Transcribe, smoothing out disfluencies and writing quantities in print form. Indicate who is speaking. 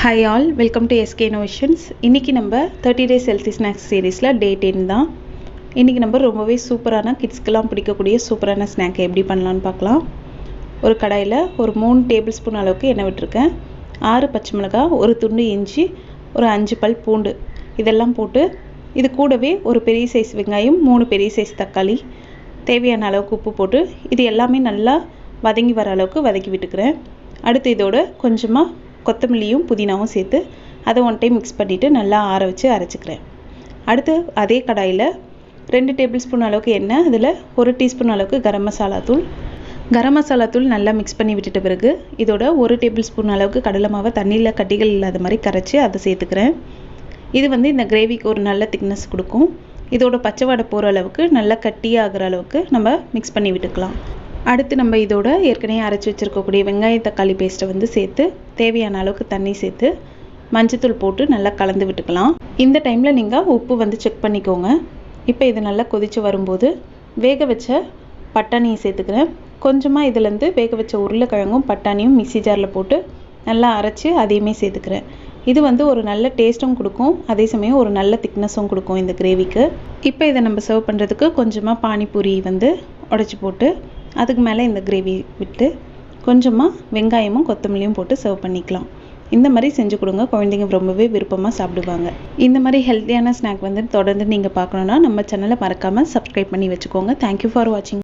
Speaker 1: Hi all, welcome to SK innovations. இன்றைக்கி நம்ம 30 days healthy snacks சீரீஸில் டே 10 தான். இன்றைக்கி நம்ம ரொம்பவே சூப்பரான கிட்ஸ்க்கெலாம் பிடிக்கக்கூடிய சூப்பரான ஸ்நாக்கை எப்படி பண்ணலான்னு பார்க்கலாம். ஒரு கடாயில் ஒரு 3 டேபிள் ஸ்பூன் அளவுக்கு எண்ணெய் விட்டுருக்கேன். 6 பச்சை மிளகாய், ஒரு துண்டு இஞ்சி, ஒரு 5 பல் பூண்டு இதெல்லாம் போட்டு, இது கூடவே ஒரு பெரிய சைஸ் வெங்காயம், 3 பெரிய சைஸ் தக்காளி, தேவையான அளவுக்கு உப்பு போட்டு இது எல்லாமே நல்லா வதங்கி வர அளவுக்கு வதக்கி விட்டுக்கிறேன். அடுத்து இதோட கொஞ்சமாக கொத்தமல்லியும் புதினாவும் சேர்த்து அதை ஒன் டைம் மிக்ஸ் பண்ணிவிட்டு நல்லா ஆற வச்சு அரைச்சிக்கிறேன். அடுத்து அதே கடாயில் 2 டேபிள் ஸ்பூன் அளவுக்கு எண்ணெய், அதில் 1 டீஸ்பூன் அளவுக்கு கரம் மசாலா தூள் நல்லா மிக்ஸ் பண்ணி விட்டுட்ட பிறகு இதோட 1 டேபிள் ஸ்பூன் அளவுக்கு கடலை மாவை தண்ணியில் கட்டிகள் இல்லாத மாதிரி கரைச்சி அதை சேர்த்துக்கிறேன். இது இந்த கிரேவிக்கு ஒரு நல்ல திக்னஸ் கொடுக்கும். இதோட பச்சை வாடை போகிற அளவுக்கு நல்லா கட்டியாகிற அளவுக்கு நம்ம மிக்ஸ் பண்ணி விட்டுக்கலாம். அடுத்து நம்ம இதோட ஏற்கனவே அரைச்சி வச்சுருக்கக்கூடிய வெங்காய தக்காளி பேஸ்ட்டை சேர்த்து தேவையான அளவுக்கு தண்ணி சேர்த்து மஞ்சத்தூள் போட்டு நல்லா கலந்து விட்டுக்கலாம். இந்த டைமில் நீங்கள் உப்பு செக் பண்ணிக்கோங்க. இப்போ இது நல்லா கொதித்து வரும்போது வேக வச்ச பட்டாணியை சேர்த்துக்கிறேன். கொஞ்சமாக இதுலேருந்து வேக வச்ச உருளைக்கிழங்கும் பட்டாணியும் மிக்ஸி ஜாரில் போட்டு நல்லா அரைச்சி அதையுமே சேர்த்துக்கிறேன். இது ஒரு நல்ல டேஸ்ட்டும் கொடுக்கும், அதே சமயம் ஒரு நல்ல திக்னஸும் கொடுக்கும் இந்த கிரேவிக்கு. இப்போ இதை நம்ம சர்வ் பண்ணுறதுக்கு கொஞ்சமாக பானிபூரி உடைச்சி போட்டு அதுக்கு மேலே இந்த கிரேவி விட்டு கொஞ்சமாக வெங்காயமும் கொத்தமல்லியும் போட்டு சர்வ் பண்ணிக்கலாம். இந்த மாதிரி செஞ்சு கொடுங்க, குழந்தைங்க ரொம்பவே விருப்பமாக சாப்பிடுவாங்க. இந்த மாதிரி ஹெல்த்தியான ஸ்நாக் தொடர்ந்து நீங்கள் பார்க்கணுன்னா நம்ம சேனலை மறக்காமல் சப்ஸ்கிரைப் பண்ணி வச்சுக்கோங்க. தேங்க்யூ ஃபார் வாட்சிங்.